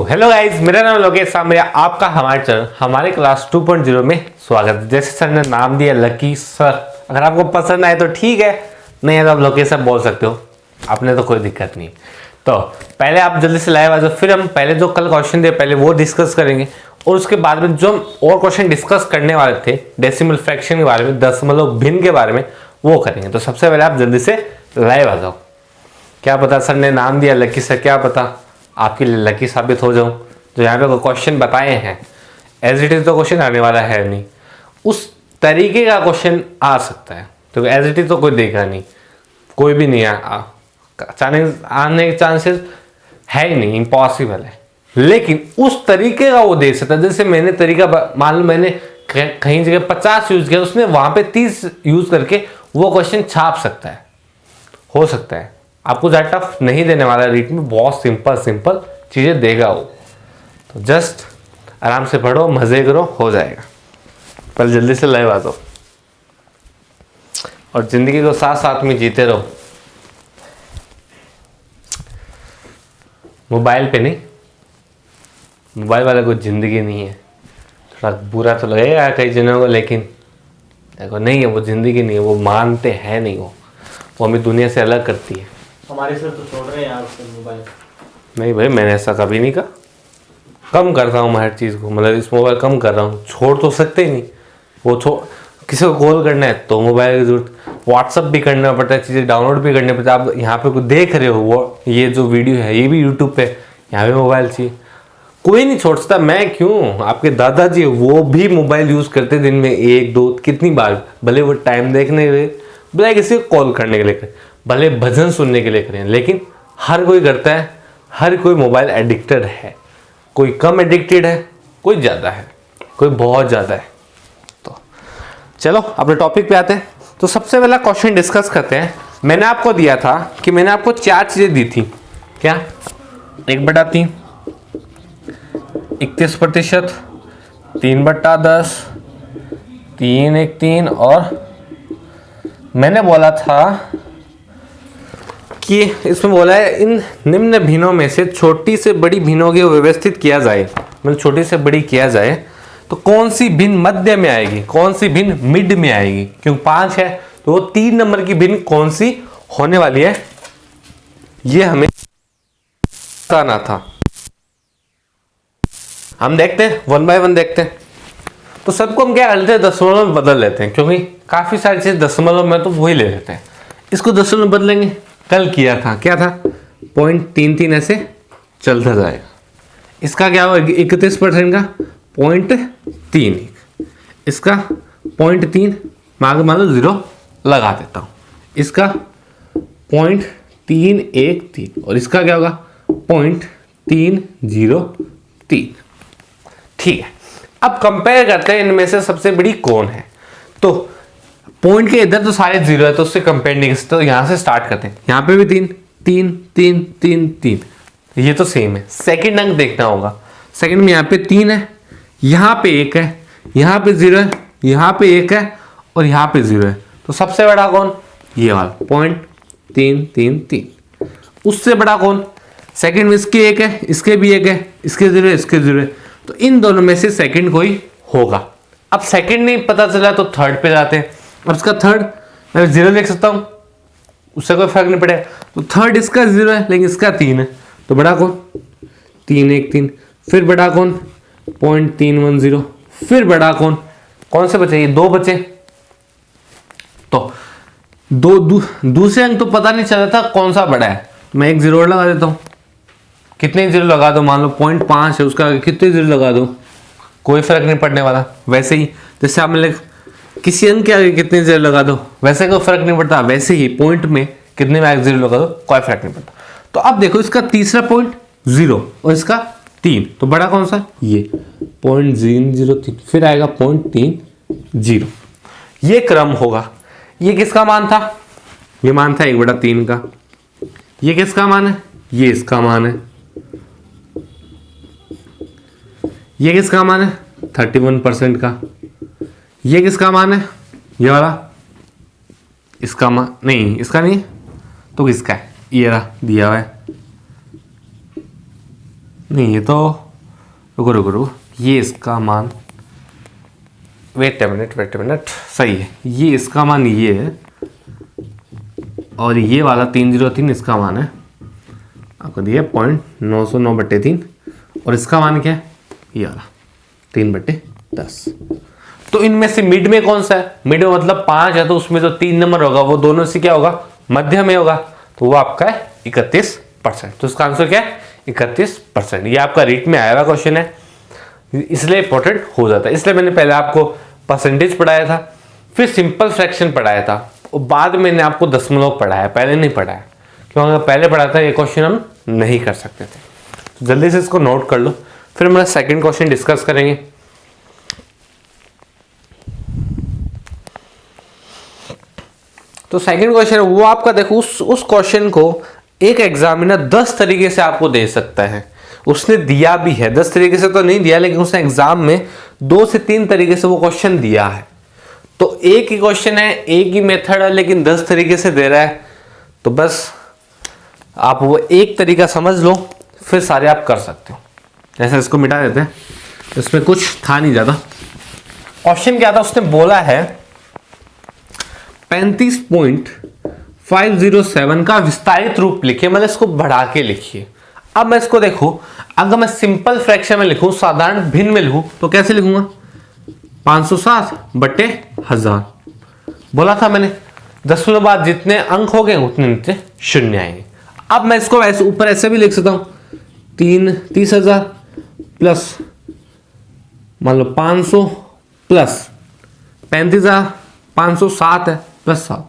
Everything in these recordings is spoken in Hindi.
हेलो गाइज, मेरा नाम लोकेश सामरिया, आपका हमारे चैनल हमारे क्लास 2.0 में स्वागत है। जैसे सर ने नाम दिया लकी सर, अगर आपको पसंद आए तो ठीक है, नहीं है तो आप लोकेश सर बोल सकते हो, आपने तो कोई दिक्कत नहीं। तो पहले आप जल्दी से लाइव आ जाओ, फिर हम पहले जो कल क्वेश्चन दिए पहले वो डिस्कस करेंगे और उसके बाद में जो हम और क्वेश्चन डिस्कस करने वाले थे डेसिमल फ्रैक्शन के बारे में, दशमलव भिन्न के बारे में, वो करेंगे। तो सबसे पहले आप जल्दी से लाइव आ जाओ। क्या पता सर ने नाम दिया लकी सर, क्या पता आपके लिए लकी साबित हो जाऊं। जो यहाँ पे क्वेश्चन बताए हैं एज इट इज तो क्वेश्चन आने वाला है नहीं, उस तरीके का क्वेश्चन आ सकता है। तो एज इट इज तो कोई देगा नहीं, कोई भी नहीं आने के चांसेस है ही नहीं, इम्पॉसिबल है। लेकिन उस तरीके का वो दे सकता है। जैसे मैंने तरीका मान लो मैंने कहीं जगह 50 यूज किया, उसने वहां पे 30 यूज करके वो क्वेश्चन छाप सकता है, हो सकता है। आपको ज़्यादा टफ नहीं देने वाला, रीट में बहुत सिंपल चीज़ें देगा वो। तो जस्ट आराम से पढ़ो, मज़े करो, हो जाएगा। पर जल्दी से लाइव आ जाओ और ज़िंदगी को साथ साथ में जीते रहो। मोबाइल पे नहीं, मोबाइल वाले को ज़िंदगी नहीं है। थोड़ा बुरा तो लगेगा कई जनों को, लेकिन देखो नहीं है, वो ज़िंदगी नहीं है, वो मानते हैं नहीं, वो हमें दुनिया से अलग करती है। हमारे सर तो छोड़ रहे हैं यार उससे मोबाइल। नहीं भाई, मैंने ऐसा कभी नहीं कहा। कम करता हूँ मैं हर चीज़ को, मतलब इस मोबाइल कम कर रहा हूँ। छोड़ तो सकते ही नहीं, वो किसी को कॉल करना है तो मोबाइल की जरूरत, व्हाट्सअप भी करना पड़ता है, चीज़ें डाउनलोड भी करनी पड़ता है। आप यहाँ पे कुछ देख रहे हो, वो ये जो वीडियो है ये भी यूट्यूब पे, यहाँ भी मोबाइल चाहिए। कोई नहीं छोड़ सकता, मैं क्यों, आपके दादाजी वो भी मोबाइल यूज़ करते दिन में 1-2 कितनी बार, भले वो टाइम देखने के लिए, भले किसी को कॉल करने के लिए करें, भले भजन सुनने के लिए करें, लेकिन हर कोई करता है। हर कोई मोबाइल एडिक्टेड है, कोई कम एडिक्टेड है, कोई ज़्यादा है, कोई बहुत ज़्यादा है। तो चलो अपने टॉपिक पे आते हैं। तो सबसे पहला क्वेश्चन डिस्कस करते हैं। मैंने आपको दिया था कि मैंने आपको 4 चीज़ें दी थी, क्या 1/3, 31%, 3/10, 3 और मैंने बोला था कि इसमें बोला है इन निम्न भिन्नों में से छोटी से बड़ी भिन्नों को व्यवस्थित किया जाए, मतलब छोटी से बड़ी किया जाए तो कौन सी भिन्न मध्य में आएगी, कौन सी भिन्न मिड में आएगी। क्योंकि 5 है तो वो 3 नंबर की भिन्न कौन सी होने वाली है, ये हमें बताना था। हम देखते हैं 1 बाय 1 देखते हैं। तो सबको हम क्या कर लेते हैं, दशमलव में बदल लेते हैं, क्योंकि काफी सारी चीज दशमलव में तो वही ले लेते हैं। इसको दशमलव में बदलेंगे, कल किया था, क्या था 0.33 ऐसे चलता जाएगा। इसका क्या होगा 31% का 0.3, इसका 0.3 मान लो 0 लगा देता हूँ, इसका 0.313 और इसका क्या होगा 0.303। ठीक है, अब कंपेयर करते हैं इनमें से सबसे बड़ी कौन है। तो पॉइंट के इधर तो सारे 0 है तो उससे कंपेयर नहीं कर सकते, तो यहां से स्टार्ट करते हैं। यहाँ पे भी 3 3 3 3 3, ये तो सेम है। सेकंड अंक देखना होगा, सेकंड में यहाँ पे 3 है, यहाँ पे 1 है, यहाँ पे 0 है, यहाँ पे 1 है और यहाँ पे 0 है। तो सबसे बड़ा कौन, ये वाला 0.333। उससे बड़ा कौन, सेकंड में इसके 1 है, इसके भी 1 है, इसके 0 है, इसके 0 है, तो इन दोनों में से सेकंड कोई होगा। अब सेकंड नहीं पता चला तो थर्ड पे जाते हैं। अब इसका थर्ड मैं 0 लिख सकता हूं, उससे कोई फर्क नहीं पड़ेगा। तो थर्ड इसका 0 है लेकिन इसका 3 है, तो बड़ा कौन 313। फिर बड़ा कौन 0.310। फिर बड़ा कौन, कौन से बचे, ये 2 बचे। तो दूसरे अंक तो पता नहीं चला था कौन सा बड़ा है, मैं एक 0 और लगा देता हूं। कितने 0 लगा दो, मान लो 0.5 है, उसका कितने 0 लगा दो, कोई फर्क नहीं पड़ने वाला। वैसे ही जैसे आपने किसी अंक के आगे कितने 0 लगा दो, वैसे कोई फर्क नहीं पड़ता। वैसे ही पॉइंट में कितने में 0 लगा दो, कोई फर्क नहीं पड़ता। तो अब देखो इसका तीसरा पॉइंट 0 और इसका 3, तो बड़ा कौन सा, ये 0.003। फिर आएगा 0.30, ये क्रम होगा। ये किसका मान था, ये मान था 1/3 का। ये किसका मान है, ये इसका मान है। ये किसका मान है 31% का। ये किसका मान है, ये वाला, इसका मान नहीं, इसका नहीं तो किसका है, ये रहा दिया हुआ है, नहीं ये तो रुको रुको रुको, ये इसका मान, वेट ए मिनट, सही है, ये इसका मान ये है और ये वाला 303 इसका मान है, आपको दिया 0.909/3 और इसका मान क्या है, ये वाला 3/10। तो इनमें से मिड में कौन सा है, मिड में मतलब 5 है तो उसमें जो 3 नंबर होगा वो दोनों से क्या होगा, मध्य में होगा, तो वो आपका है 31%। तो इसका आंसर क्या है 31%। ये आपका रीट में आया हुआ क्वेश्चन है, इसलिए इंपॉर्टेंट हो जाता है। इसलिए मैंने पहले आपको परसेंटेज पढ़ाया था, फिर सिंपल फ्रैक्शन पढ़ाया था और बाद में मैंने आपको दशमलव पढ़ाया, पहले नहीं पढ़ाया, क्योंकि अगर पहले पढ़ाया था ये क्वेश्चन हम नहीं कर सकते थे। तो जल्दी से इसको नोट कर लो, फिर हम सेकंड क्वेश्चन डिस्कस करेंगे। तो सेकंड क्वेश्चन वो आपका देखो, उस क्वेश्चन को एक एग्जामिनर 10 तरीके से आपको दे सकता है, उसने दिया भी है, 10 तरीके से तो नहीं दिया, लेकिन उसने एग्जाम में 2 से 3 तरीके से वो क्वेश्चन दिया है। तो एक ही क्वेश्चन है, एक ही मेथड है, लेकिन 10 तरीके से दे रहा है, तो बस आप वो एक तरीका समझ लो, फिर सारे आप कर सकते हो। जैसे इसको मिटा देते हैं, इसमें कुछ था नहीं ज्यादा। क्वेश्चन क्या था, उसने बोला है 35.507 का विस्तारित रूप लिखिए, मतलब इसको बढ़ा के लिखिए। अब मैं इसको देखो, अगर मैं सिंपल फ्रैक्शन में लिखूं, साधारण भिन्न में लिखूं, तो कैसे लिखूंगा, 507/1000 बोला था मैंने, दशमलव बाद जितने अंक हो गए उतने नीचे शून्य आएंगे। अब मैं इसको ऐसे ऊपर ऐसे भी लिख सकता हूं, 30,000 प्लस मान लो 500 प्लस 35,507 है प्लस 7,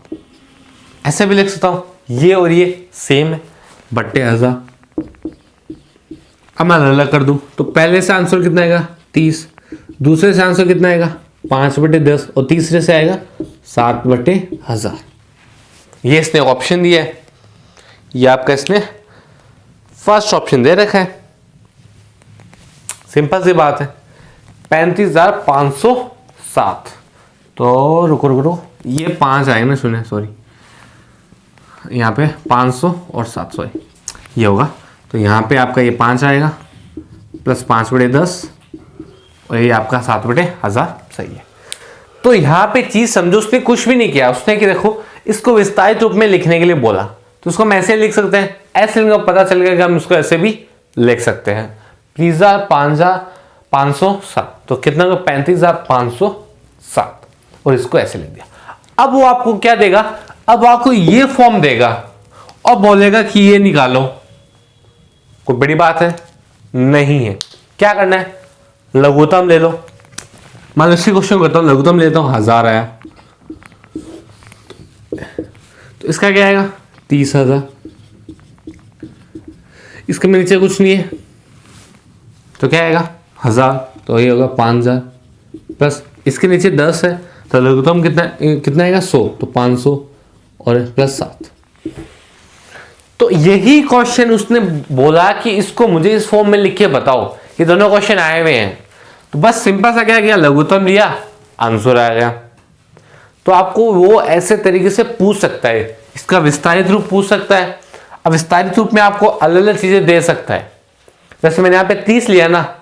ऐसे भी लिख सकता हूं। ये और ये सेम है, बट्टे 1000। अब मैं अलग कर दूं तो पहले से आंसर कितना आएगा 30, दूसरे से आंसर कितना आएगा 5/10 और तीसरे से आएगा 7/1000। ये इसने ऑप्शन दिया है, ये आपका इसने फर्स्ट ऑप्शन दे रखा है। सिंपल सी बात है, 35,507, तो रुको ये 5 आएगा ना, सुने सॉरी, यहाँ पे 500 और 700 ये होगा, तो यहाँ पे आपका ये 5 आएगा प्लस 5/10 और ये आपका 7/1000 सही है। तो यहाँ पे चीज समझो, उसने कुछ भी नहीं किया, उसने कि देखो इसको विस्तारित रूप में लिखने के लिए बोला, तो उसको हम ऐसे लिख सकते हैं, ऐसे लिखने का पता चल गया कि हम इसको ऐसे भी लिख सकते हैं, 35,507, तो कितना होगा 35,507 और इसको ऐसे लिख दिया। अब वो आपको क्या देगा, अब आपको ये फॉर्म देगा और बोलेगा कि ये निकालो। कोई बड़ी बात है नहीं है, क्या करना है, लघुत्तम ले लो। मान लो इसी क्वेश्चन करता हूं, लघुत्तम लेता हूं, 1000 आया, तो इसका क्या आएगा 30,000, इसके में नीचे कुछ नहीं है तो क्या आएगा 1000, तो ये होगा 5000 प्लस इसके नीचे 10 है, तो लघुत्तम कितना आएगा 100, तो 500 और प्लस 7। तो यही क्वेश्चन उसने बोला कि इसको मुझे इस फॉर्म में लिख के बताओ, ये दोनों क्वेश्चन आए हुए हैं, तो बस सिंपल सा क्या किया, लघुत्तम लिया, आंसर आ गया। तो आपको वो ऐसे तरीके से पूछ सकता है, इसका विस्तारित रूप पूछ सकता है। अब विस्तारित रूप में आपको अलग अलग चीजें दे सकता है, जैसे मैंने यहाँ पे 30 लिया ना,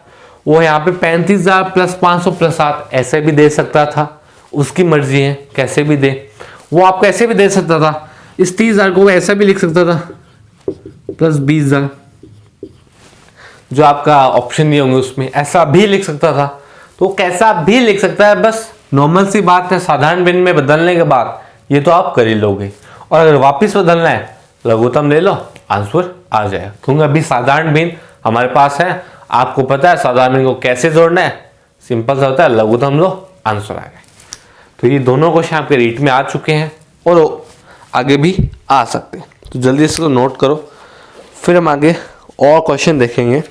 वो यहाँ पे 35,000 प्लस 500 प्लस 7 ऐसे भी दे सकता था, उसकी मर्जी है कैसे भी दे। वो आपको ऐसे भी दे सकता था, इस 30,000 को वो ऐसा भी लिख सकता था प्लस 20,000, जो आपका ऑप्शन दिए होंगे उसमें ऐसा भी लिख सकता था। तो कैसा भी लिख सकता है, बस नॉर्मल सी बात है, साधारण भिन्न में बदलने के बाद ये तो आप कर ही लोगे, और अगर वापस बदलना है लघुत्तम ले लो, आंसर आ जाएगा। क्योंकि अभी साधारण भिन्न हमारे पास है, आपको पता है साधारण भिन्न को कैसे जोड़ना है, सिंपल सा होता है, लघुत्तम लो, आंसर आ गया। तो ये दोनों क्वेश्चन आपके रीट में आ चुके हैं और आगे भी आ सकते हैं, तो जल्दी इसको नोट करो, फिर हम आगे और क्वेश्चन देखेंगे।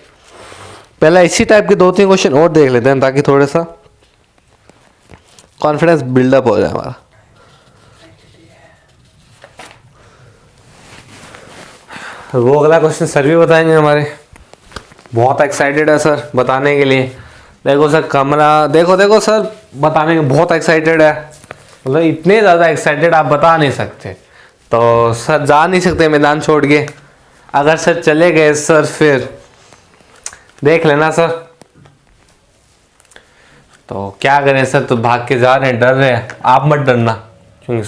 पहला इसी टाइप के 2-3 क्वेश्चन और देख लेते हैं, ताकि थोड़ा सा कॉन्फिडेंस बिल्डअप हो जाए हमारा। वो अगला क्वेश्चन सर भी बताएंगे हमारे, बहुत एक्साइटेड है सर बताने के लिए। देखो सर कमरा, देखो सर बताने के बहुत एक्साइटेड है, मतलब इतने ज़्यादा एक्साइटेड आप बता नहीं सकते। तो सर जा नहीं सकते मैदान छोड़ के, अगर सर चले गए सर फिर देख लेना सर। तो क्या करें सर, तो भाग के जा रहे हैं, डर रहे हैं। आप मत डरना, क्योंकि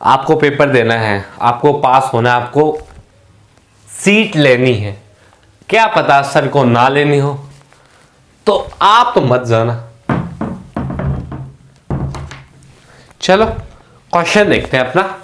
आपको पेपर देना है, आपको पास होना है, आपको सीट लेनी है। क्या पता सर को ना लेनी हो, तो आप तो मत जाना। चलो क्वेश्चन देखते हैं अपना।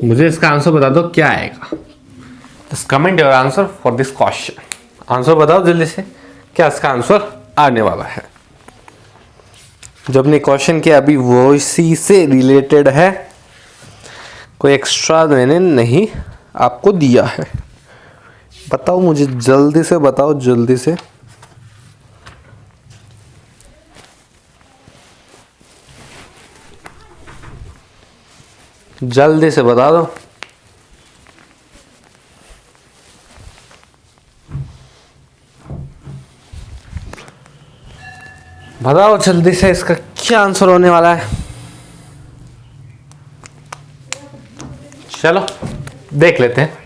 मुझे इसका आंसर बता दो क्या आएगा। Just comment your answer for this question. Answer बताओ जल्दी से, क्या इसका आंसर आने वाला है। जो अपने क्वेश्चन किया अभी वो इसी से रिलेटेड है, कोई एक्स्ट्रा मैंने नहीं आपको दिया है। बताओ मुझे, जल्दी से बताओ, जल्दी से। जल्दी से बता दो। बताओ जल्दी से, इसका क्या आंसर होने वाला है। चलो देख लेते हैं।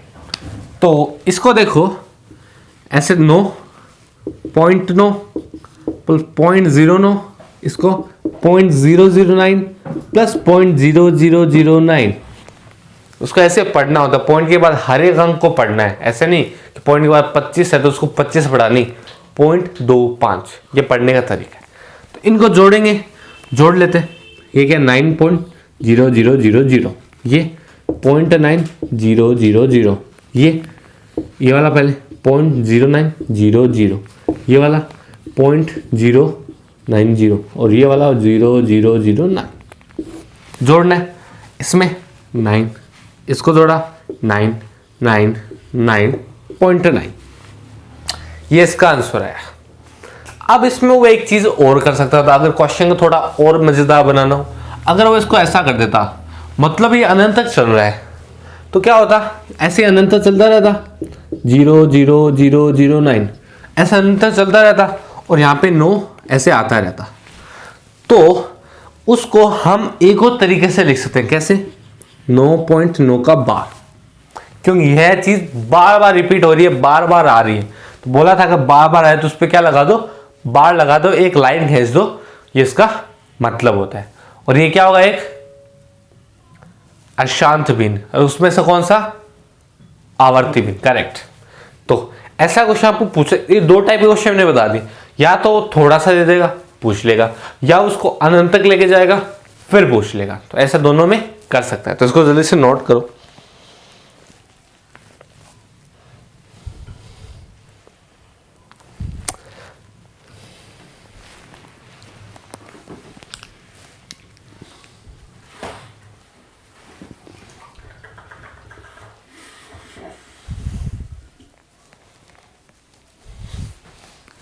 तो इसको देखो ऐसे 9.9 प्लस 0.09, इसको 0.009 प्लस 0.0009। उसको ऐसे पढ़ना होता है, पॉइंट के बाद हर एक अंक को पढ़ना है। ऐसे नहीं कि पॉइंट के बाद 25 है तो उसको 25 पढ़ा, नहीं, 0.25 ये पढ़ने का तरीका है। तो इनको जोड़ेंगे, जोड़ लेते हैं। ये क्या 9.0000, ये 0.9000, ये वाला पहले 0.0900, ये वाला 0.090 और ये वाला 0009। जोड़ना है इसमें 9, इसको जोड़ा 999.9, ये इसका आंसर है। अब इसमें वो एक चीज और कर सकता था, अगर क्वेश्चन को थोड़ा और मजेदार बनाना हो, अगर वो इसको ऐसा कर देता, मतलब ये अनंत तक चल रहा है, तो क्या होता, ऐसे अनंत तक चलता रहता, 00009 ऐसा अनंत तक चलता रहता, और यहाँ पे 9 ऐसे आता रहता। तो उसको हम एक और तरीके से लिख सकते हैं। कैसे? 9.9 का बार, क्योंकि यह चीज बार बार रिपीट हो रही है, बार बार आ रही है। तो बोला था कि बार बार आए तो उस पर क्या लगा दो, बार लगा दो, एक लाइन खींच दो, ये इसका मतलब होता है। और ये क्या होगा, एक अशांत भिन्न, और उसमें से कौन सा, आवर्ती भिन्न, करेक्ट। तो ऐसा क्वेश्चन आपको पूछे, ये दो टाइप के क्वेश्चन मैंने बता दी, या तो थोड़ा सा दे देगा पूछ लेगा, या उसको अनंत तक लेके जाएगा फिर पूछ लेगा। तो ऐसा दोनों में कर सकता है। तो इसको जल्दी से नोट करो।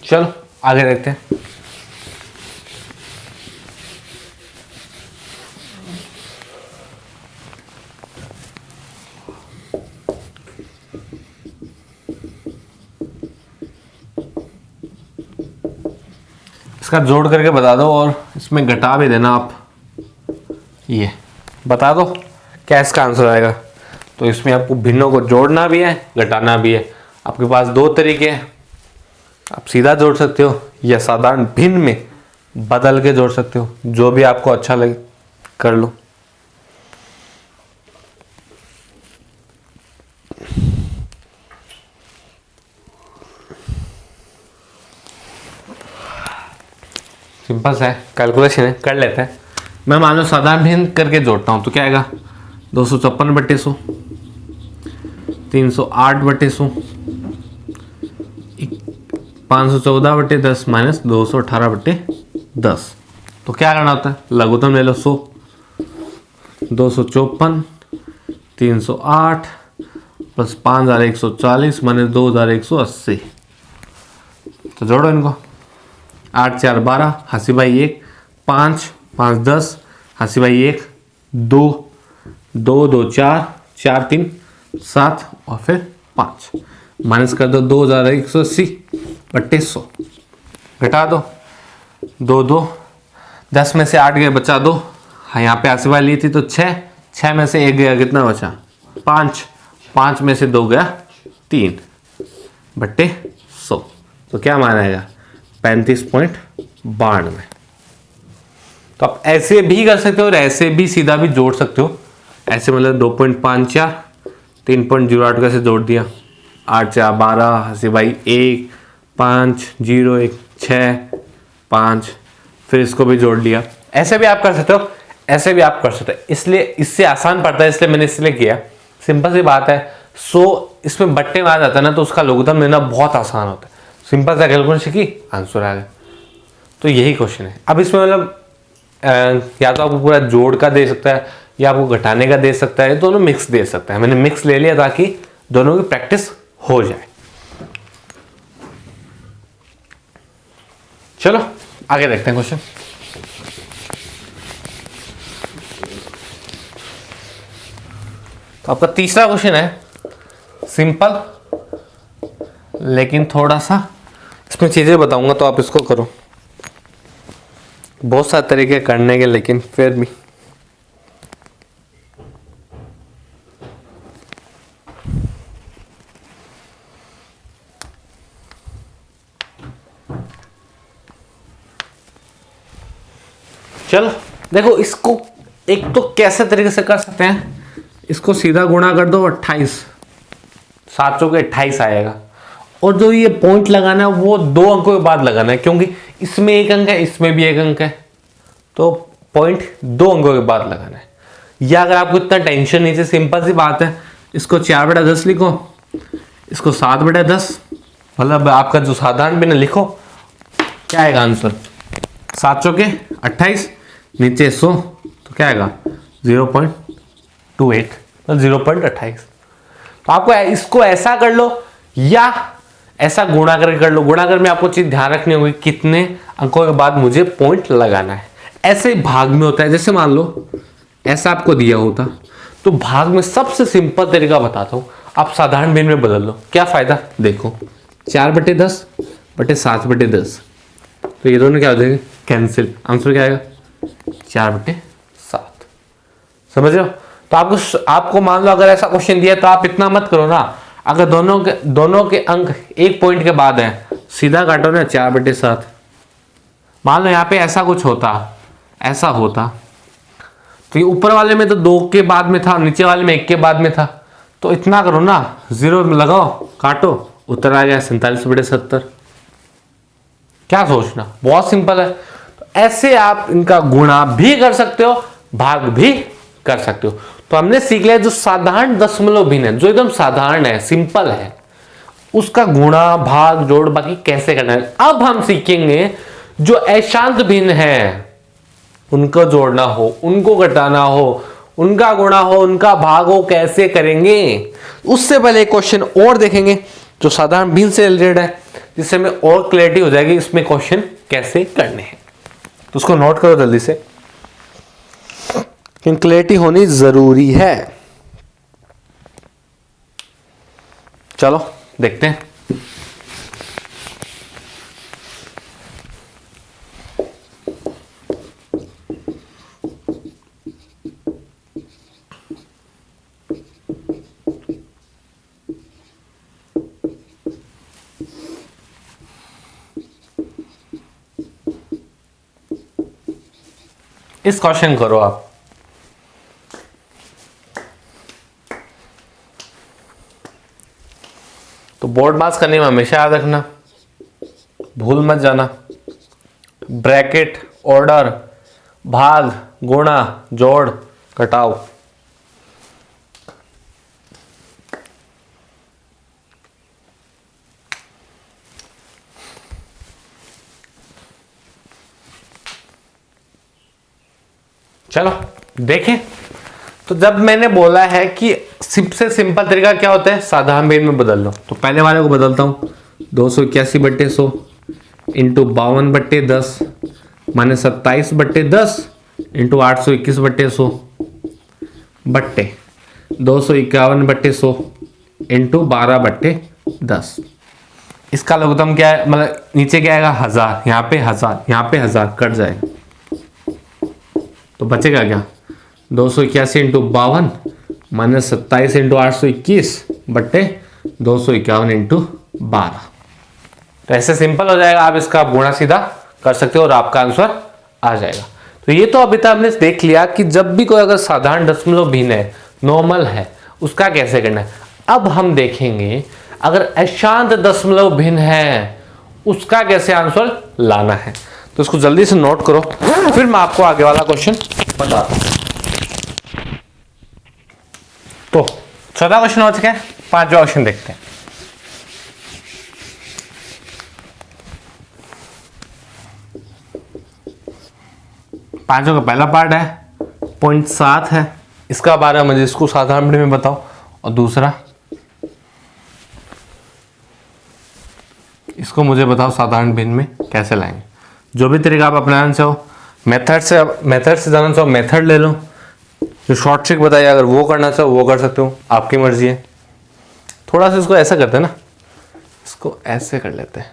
चलो आगे देखते हैं। इसका जोड़ करके बता दो, और इसमें घटा भी देना आप। ये बता दो क्या इसका आंसर आएगा। तो इसमें आपको भिन्नों को जोड़ना भी है, घटाना भी है। आपके पास दो तरीके हैं, आप सीधा जोड़ सकते हो या साधारण भिन्न में बदल के जोड़ सकते हो, जो भी आपको अच्छा लगे कर लो। सिंपल सा है, कैलकुलेशन है, कर लेते हैं। मैं मान लो साधारण भिन्न करके जोड़ता हूं, तो क्या आएगा, 256/100, 308/100, 514/10 माइनस 218/10। तो क्या करना होता है, लघुत्तम ले लो 100, 254, 308 प्लस 5140 माइनस 2180। तो जोड़ो इनको, 8 4 12, 80/1, 5 5 10, 80/1, 2 2 2 4, 4 3 7 और फिर 5 माइनस कर दो 2180 बट्टे 100 घटा दो 2 2 10 में से 8 गए बचा 2। हाँ यहाँ पे आसिफा ली थी तो 6 में से 1 गया कितना बचा 5 में से 2 गया 3 बट्टे 100 तो क्या मान आएगा 35.92। तो आप ऐसे भी कर सकते हो और ऐसे भी सीधा भी जोड़ सकते हो। ऐसे मतलब 2.54 3.08 कैसे जोड़ दिया 8 4 12 हंसी भाई 1 5 0 1 6 5 फिर इसको भी जोड़ लिया। ऐसे भी आप कर सकते हो ऐसे भी आप कर सकते हो, इसलिए इससे आसान पड़ता है इसलिए मैंने इसलिए किया। सिंपल सी बात है। इसमें बट्टे में आ जाता है ना तो उसका लोगदम लेना बहुत आसान होता है। सिंपल सा कैलकुलेशन की आंसर आ गया। तो यही क्वेश्चन है। अब इसमें मतलब या तो आपको पूरा जोड़ का दे सकता है या आपको घटाने का दे सकता है, दोनों मिक्स दे सकता है। मैंने मिक्स ले लिया ताकि दोनों की प्रैक्टिस हो जाए। चलो आगे देखते हैं क्वेश्चन। तो आपका तीसरा क्वेश्चन है सिंपल, लेकिन थोड़ा सा इसमें चीजें बताऊंगा तो आप इसको करो। बहुत सारे तरीके करने के, लेकिन फिर भी चलो देखो इसको एक तो कैसे तरीके से कर सकते हैं। इसको सीधा गुणा कर दो 28, 7 चौके 28 आएगा। और जो ये पॉइंट लगाना है वो 2 अंकों के बाद लगाना है, क्योंकि इसमें 1 अंक है इसमें भी 1 अंक है, तो पॉइंट 2 अंकों के बाद लगाना है। या अगर आपको इतना टेंशन नहीं चाहिए, सिंपल सी बात है, इसको 4/10 लिखो, इसको 7/10, मतलब आपका जो साधारण बिना लिखो। क्या आएगा आंसर 7 चौके 28 नीचे 100 तो क्या आएगा 0.28 0.28। तो आपको इसको ऐसा कर लो या ऐसा गुणा करके कर लो। गुणा कर में आपको चीज ध्यान रखनी होगी कितने अंकों के बाद मुझे पॉइंट लगाना है। ऐसे भाग में होता है, जैसे मान लो ऐसा आपको दिया होता तो भाग में सबसे सिंपल तरीका बताता हूं, आप साधारण भिन्न में बदल लो। क्या फायदा देखो 4/10 बटे 7/10, तो ये दोनों क्या हो जाएंगे कैंसिल। आंसर क्या आएगा 4/7। समझ रहे हो। तो आपको मान लो अगर ऐसा क्वेश्चन दिया तो आप इतना मत करो ना। अगर दोनों के अंक 1 पॉइंट के बाद है, सीधा काटो ना 4/7। मान लो यहाँ पे ऐसा कुछ होता, ऐसा होता तो ये ऊपर वाले में तो 2 के बाद में था, नीचे वाले में 1 के बाद में था, तो इतना करो ना 0 लगाओ काटो, उत्तर आ गया 47/70। क्या सोचना, बहुत सिंपल है। तो ऐसे आप इनका गुणा भी कर सकते हो, भाग भी कर सकते हो। तो हमने सीख लिया जो साधारण दशमलव भिन्न है, जो एकदम साधारण है, सिंपल है, उसका गुणा भाग जोड़ बाकी कैसे करना है। अब हम सीखेंगे जो अशांत भिन्न है, उनको जोड़ना हो, उनको घटाना हो, उनका गुणा हो, उनका भाग हो, कैसे करेंगे। उससे पहले एक क्वेश्चन और देखेंगे जो साधारण भिन्न से रिलेटेड है, जिससे हमें और क्लैरिटी हो जाएगी इसमें क्वेश्चन कैसे करने हैं। तो उसको नोट करो जल्दी से, क्योंकि क्लैरिटी होनी जरूरी है। चलो देखते हैं। इस क्वेश्चन करो आप। तो बोर्ड मास करने में हमेशा याद रखना, भूल मत जाना, ब्रैकेट, ऑर्डर, भाग, गुणा, जोड़, घटाओ। चलो देखें। तो जब मैंने बोला है कि सबसे सिंपल तरीका क्या होता है, साधारण भिन्न में बदल लो, तो पहले वाले को बदलता हूं 281/100 इंटू 52/10 माइनस 27/10 इंटू 821/100 बट्टे 251/100 इंटू 12/10। इसका लघुत्तम क्या है, मतलब नीचे क्या आएगा 1000, यहाँ पे 1000, यहाँ पे 1000 कट जाएगा तो बचेगा क्या 281 इंटू 52 माइनस 27 इंटू 821/251 इंटू 12। तो ऐसे सिंपल हो जाएगा, आप इसका गुणा सीधा कर सकते हो और आपका आंसर आ जाएगा। तो ये तो अभी तक हमने देख लिया कि जब भी कोई अगर साधारण दशमलव भिन्न है, नॉर्मल है, उसका कैसे करना है। अब हम देखेंगे अगर अशांत दशमलव भिन्न है उसका कैसे आंसर लाना है। तो इसको जल्दी से नोट करो, फिर मैं आपको आगे वाला क्वेश्चन बताता हूं। तो 14 क्वेश्चन हो चुके हैं, 5वां क्वेश्चन देखते हैं। पांचों का पहला पार्ट है 0.7 है, इसका बारे में मुझे इसको साधारण में बताओ, और दूसरा इसको मुझे बताओ साधारण भिन्न में कैसे लाएंगे। जो भी तरीका आप अपनाना चाहो, मेथड से जाना चाहो मेथड ले लो, जो शॉर्ट ट्रिक बताइए अगर वो करना चाहो वो कर सकते हो, आपकी मर्जी है। थोड़ा सा इसको ऐसा करते हैं ना, इसको ऐसे कर लेते हैं,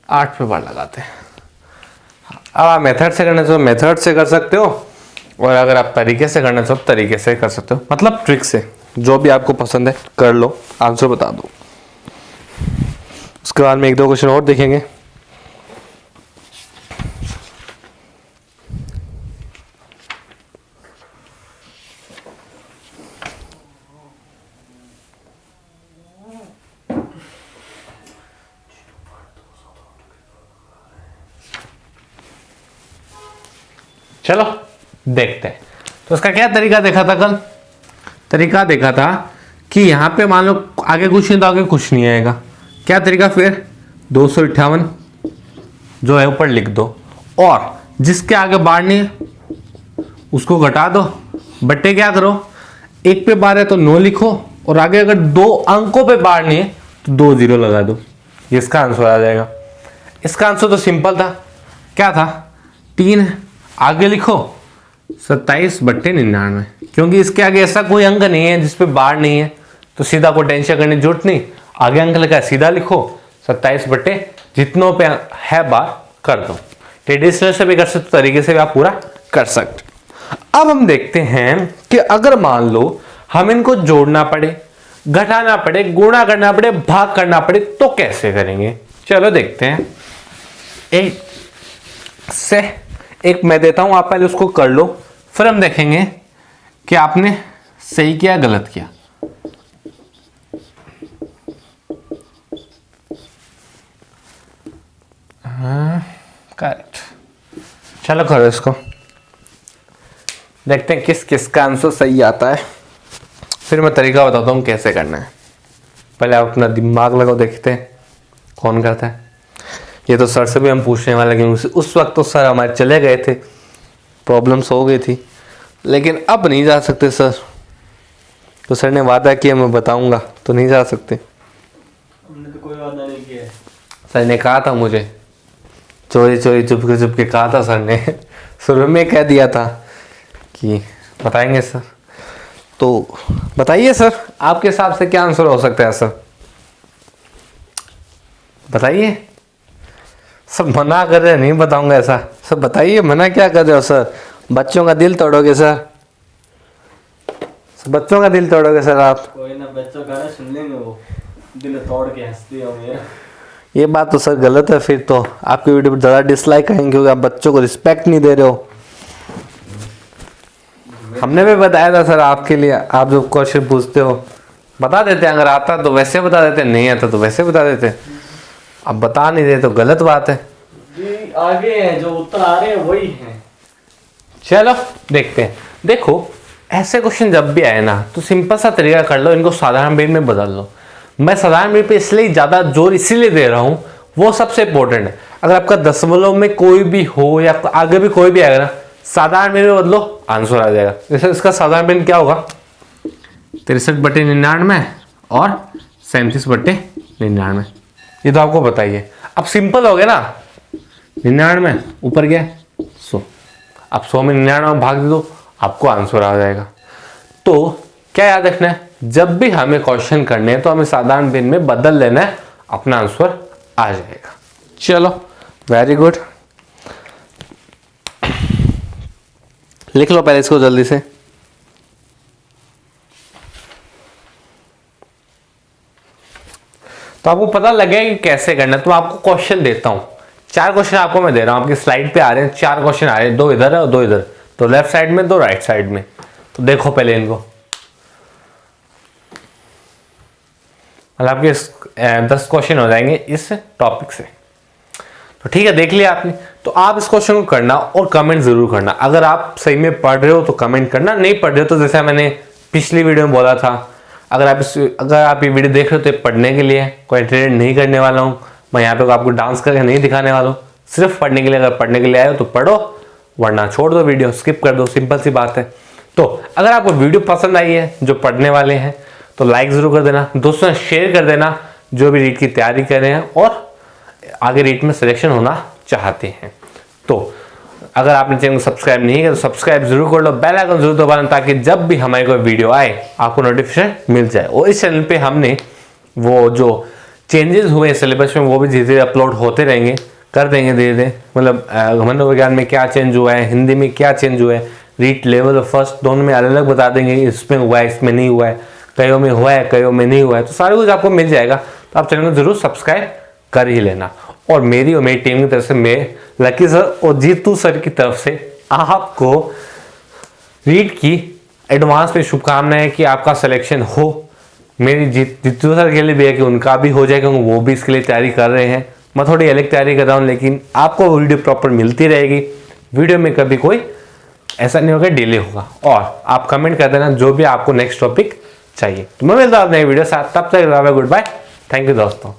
8 पे बार लगाते हैं। अब आप मेथड से करना चाहो मेथड से कर सकते हो, और अगर आप तरीके से करना चाहो तरीके से कर सकते हो, मतलब ट्रिक से, जो भी आपको पसंद है कर लो, आंसर बता दो। उसके बाद में 1-2 क्वेश्चन और देखेंगे। चलो देखते हैं। तो उसका क्या तरीका देखा था कल, तरीका देखा था कि यहां पे मान लो आगे कुछ नहीं तो आगे कुछ नहीं आएगा। क्या तरीका फिर 258 जो है ऊपर लिख दो, और जिसके आगे बार नहीं है उसको घटा दो, बट्टे क्या करो, 1 पे बार है तो 9 लिखो, और आगे अगर 2 अंकों पे बार नहीं है तो 2 0 लगा दो, ये इसका आंसर आ जाएगा। इसका आंसर तो सिंपल था, क्या था 3 है, आगे लिखो 27/99, क्योंकि इसके आगे ऐसा कोई अंक नहीं है जिसपे बार नहीं है, तो सीधा कोई टेंशन करने की जरूरत नहीं, आगे अंक लिखा है सीधा लिखो 27 बट्टे जितनों पे है बार कर दो। ट्रेडिशनल से भी कर सकते, तरीके से भी आप पूरा कर सकते। अब हम देखते हैं कि अगर मान लो हम इनको जोड़ना पड़े, घटाना पड़े, गुणा करना पड़े, भाग करना पड़े तो कैसे करेंगे। चलो देखते हैं। एक मैं देता हूं, आप पहले उसको कर लो, फिर हम देखेंगे कि आपने सही किया गलत किया। करेक्ट, चलो करो इसको, देखते हैं किस किस का आंसर सही आता है, फिर मैं तरीका बताता हूँ कैसे करना है। पहले आप अपना दिमाग लगाओ, देखते हैं कौन करता है। ये तो सर से भी हम पूछने वाले, क्योंकि उस वक्त तो सर हमारे चले गए थे, प्रॉब्लम्स हो गई थी, लेकिन अब नहीं जा सकते सर, तो सर ने वादा किया मैं बताऊंगा, तो नहीं जा सकते। हमने तो कोई वादा नहीं किया है। सर ने कहा था मुझे, चोरी चोरी चुपके कहा था सर ने, शुरू में कह दिया था कि बताएंगे सर। तो बताइए सर, आपके हिसाब से क्या आंसर हो सकता है सर, बताइए। सब मना कर रहे हैं, नहीं बताऊंगा ऐसा। सब बताइए, मना क्या कर रहे हो सर, बच्चों का दिल तोड़ोगे सर, बच्चों का दिल तोड़ोगे सर आप। कोई ना, बच्चों का ना सुन लेंगे, वो दिल तोड़ के हंसते होंगे। ये बात तो सर गलत है, फिर तो आपकी वीडियो पर ज़्यादा डिसलाइक आएंगे, क्योंकि आप बच्चों को रिस्पेक्ट नहीं दे रहे हो। हमने भी बताया था सर आपके लिए, आप जो क्वेश्चन पूछते हो बता देते, अगर आता तो वैसे बता देते, नहीं आता तो वैसे बता देते। अब बता नहीं दे तो गलत बात है। जी आगे है, जो उत्तर आ रहे हैं वही है। चलो देखते हैं। देखो ऐसे क्वेश्चन जब भी आए ना, तो सिंपल सा तरीका कर लो, इनको साधारण भिन्न में बदल लो। मैं साधारण भिन्न पे इसलिए ज़्यादा जोर इसीलिए दे रहा हूँ, वो सबसे इंपॉर्टेंट है। अगर आपका दशमलव में कोई भी हो या आगे भी कोई भी आएगा ना, साधारण भिन्न में बदलो, आंसर आ जाएगा। जैसे इसका साधारण भिन्न क्या होगा, 63/99 और 37/99, ये तो आपको बताइए। अब सिंपल हो गया ना, 99 ऊपर गया 100, अब 100 में 99 भाग दे दो, आपको आंसर आ जाएगा। तो क्या याद रखना है, जब भी हमें क्वेश्चन करने हैं तो हमें साधारण भिन्न में बदल लेना है, अपना आंसर आ जाएगा। चलो वेरी गुड, लिख लो पहले इसको जल्दी से। तो आपको पता लगे कि कैसे करना है। तो आपको क्वेश्चन देता हूं, 4 क्वेश्चन आपको मैं दे रहा हूं, आपकी स्लाइड पे आ रहे हैं 4 क्वेश्चन आ रहे हैं, 2 इधर है और 2 इधर, तो लेफ्ट साइड में 2 राइट साइड में। तो देखो पहले इनको, मतलब आपके 10 क्वेश्चन हो जाएंगे इस टॉपिक से। तो ठीक है, देख लिया आपने। तो आप इस क्वेश्चन को करना और कमेंट जरूर करना। अगर आप सही में पढ़ रहे हो तो कमेंट करना, नहीं पढ़ रहे हो तो जैसा मैंने पिछली वीडियो में बोला था, अगर आप ये वीडियो देख रहे हो तो पढ़ने के लिए, कोई ट्रेड नहीं करने वाला हूँ मैं यहाँ पे, आपको डांस करके नहीं दिखाने वाला हूँ, सिर्फ पढ़ने के लिए। अगर पढ़ने के लिए आए हो तो पढ़ो, वरना छोड़ दो, वीडियो स्किप कर दो, सिंपल सी बात है। तो अगर आपको वीडियो पसंद आई है जो पढ़ने वाले हैं तो लाइक जरूर कर देना, दोस्तों शेयर कर देना जो भी रीट की तैयारी कर रहे हैं और आगे रीट में सिलेक्शन होना चाहते हैं। तो अगर आपने चैनल को सब्सक्राइब नहीं किया तो सब्सक्राइब जरूर कर लो, बेल आइकन जरूर दबाना, ताकि जब भी हमारी कोई वीडियो आए आपको नोटिफिकेशन मिल जाए। और इस चैनल पे हमने वो जो चेंजेस हुए सिलेबस में वो भी धीरे धीरे अपलोड होते रहेंगे, कर देंगे धीरे धीरे। मतलब मनोविज्ञान में क्या चेंज हुआ है, हिंदी में क्या चेंज हुआ है, रीट लेवल और फर्स्ट दोनों में अलग अलग बता देंगे, इसमें हुआ है इसमें नहीं हुआ है, कईयों में हुआ है कईयों में नहीं हुआ है, तो सारा कुछ आपको मिल जाएगा। तो आप चैनल को जरूर सब्सक्राइब कर ही लेना। और मेरी और मेरी टीम की तरफ से, मैं लकी सर और जीतू सर की तरफ से आपको रीट की एडवांस में शुभकामनाएं कि आपका सिलेक्शन हो। मेरी जीतू सर के लिए भी है कि उनका भी हो जाए, क्योंकि वो भी इसके लिए तैयारी कर रहे हैं। मैं थोड़ी अलग तैयारी कर रहा हूँ, लेकिन आपको वीडियो प्रॉपर मिलती रहेगी। वीडियो में कभी कोई ऐसा नहीं होगा डिले होगा। और आप कमेंट कर देना जो भी आपको नेक्स्ट टॉपिक चाहिए। तो मैं मिलता हूँ नई वीडियो साथ, तब तक गुड बाय, थैंक यू दोस्तों।